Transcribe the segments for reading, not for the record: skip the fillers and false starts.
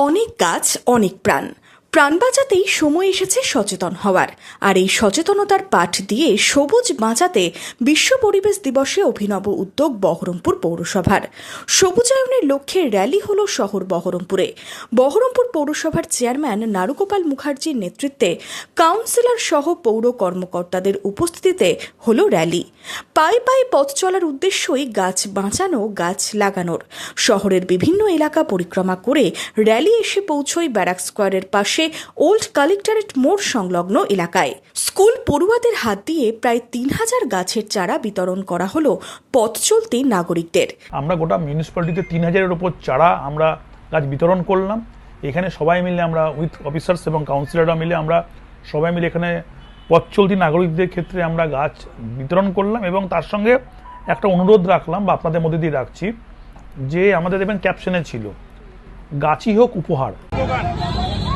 অনেক গাছ অনেক প্রাণ। প্রাণ বাঁচাতেই সময় এসেছে সচেতন হওয়ার। আর এই সচেতনতার পাঠ দিয়ে সবুজ বাঁচাতে বিশ্ব পরিবেশ দিবসে অভিনব উদ্যোগ বহরমপুর পৌরসভার। সবুজায়নের লক্ষ্যে র্যালি হলো শহর বহরমপুরে। বহরমপুর পৌরসভার চেয়ারম্যান নারুগোপাল মুখার্জির নেতৃত্বে কাউন্সিলর সহ পৌর কর্মকর্তাদের উপস্থিতিতে হলো র্যালি। পায়ে পায়ে পথ চলার উদ্দেশ্যই গাছ বাঁচানো, গাছ লাগানোর। শহরের বিভিন্ন এলাকা পরিক্রমা করে র্যালি এসে পৌঁছয় ব্যারাক স্কোয়ারের পাশে ওল্ড কালেক্টরেট মোড় সংলগ্ন এলাকায়। স্কুল পড়ুয়াদের হাত দিয়ে প্রায় 3000 গাছের চারা বিতরণ করা হলো পথ চলতি নাগরিকদের। আমরা গোটা মিউনিসিপ্যালিটিতে 3000-এর উপর চারা আমরা গাছ বিতরণ করলাম। এখানে সবাই মিলে আমরা উইথ অফিসার্স এবং কাউন্সিলররা মিলে আমরা সবাই মিলে এখানে পথ চলতি নাগরিকদের ক্ষেত্রে আমরা গাছ বিতরণ করলাম এবং তার সঙ্গে একটা অনুরোধ রাখলাম বা আপনাদের মধ্যে দিয়ে রাখছি যে আমাদের দেখবেন ক্যাপশনে ছিল গাছই হোক উপহার।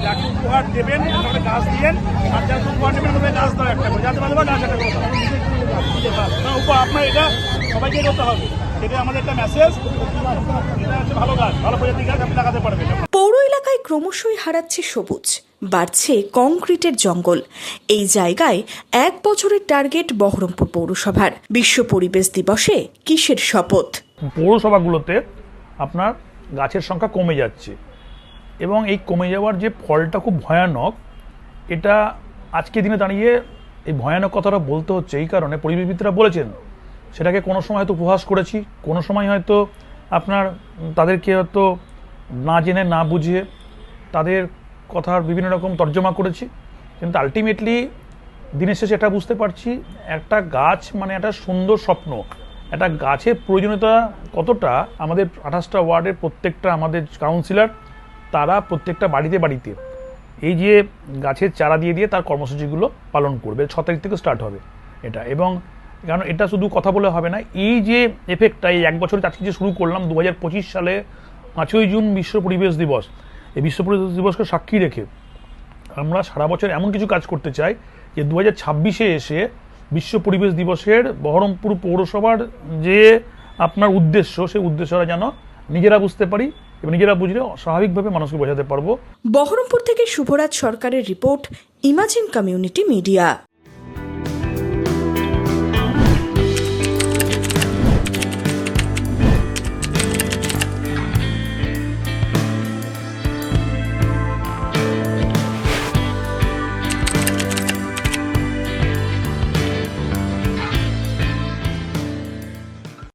যাকে উপহার দেবেন তাহলে গাছ দিয়েন, আর যাকে উপহার দেবেন তাহলে গাছ দাও একটা করে, যাতে বাঁধবা গাছ একটা করে উপহার আপনার এটা সবাইকে করতে হবে। এটা আমাদের একটা মেসেজ, এটা হচ্ছে ভালো গাছ, ভালো প্রজাতির গাছ আপনি লাগাতে পারবেন। পৌর এলাকায় ক্রমশই হারাচ্ছে সবুজ, বাড়ছে কংক্রিটের জঙ্গল। এই জায়গায় 1 বছরের টার্গেট বহরমপুর পৌরসভার। বিশ্ব পরিবেশ দিবসে কিসের শপথ? পৌরসভাগুলোতে আপনার গাছের সংখ্যা কমে যাচ্ছে এবং এই কমে যাওয়ার যে ফলটা খুব ভয়ানক, এটা আজকে দিনে দাঁড়িয়ে এই ভয়ানক কথাটা বলতে হচ্ছে এই কারণে পরিবেশবিদরা বলেছেন সেটাকে কোনো সময় হয়তো উপহাস করেছি, কোনো সময় হয়তো আপনার তাদেরকে হয়তো না জেনে না বুঝে তাদের কথার বিভিন্ন রকম তর্জমা করেছি, কিন্তু আলটিমেটলি দিনের শেষে এটা বুঝতে পারছি একটা গাছ মানে একটা সুন্দর স্বপ্ন। একটা গাছের প্রয়োজনীয়তা কতটা আমাদের 28টা ওয়ার্ডের প্রত্যেকটা আমাদের কাউন্সিলর তারা প্রত্যেকটা বাড়িতে বাড়িতে এই যে গাছের চারা দিয়ে দিয়ে তার কর্মসূচিগুলো পালন করবে। 6 তারিখ থেকে স্টার্ট হবে এটা। এবং কারণ এটা শুধু কথা বলে হবে না, এই যে এফেক্টটা এই 1 বছরে আজকে যে শুরু করলাম 2025 সালে 5ই জুন বিশ্ব পরিবেশ দিবস, এই বিশ্ব পরিবেশ দিবসকে সাক্ষী রেখে আমরা সারা বছর এমন কিছু কাজ করতে চাই যে 2026-এ এসে বিশ্ব পরিবেশ দিবসের বহরমপুর পৌরসভার যে আপনার উদ্দেশ্য, সেই উদ্দেশ্যটা যেন নিজেরা বুঝতে পারি এবং নিজেরা বুঝলে স্বাভাবিকভাবে মানুষকে বোঝাতে পারবো। বহরমপুর থেকে শুভরাজ সরকারের রিপোর্ট, ইমাজিন কমিউনিটি মিডিয়া।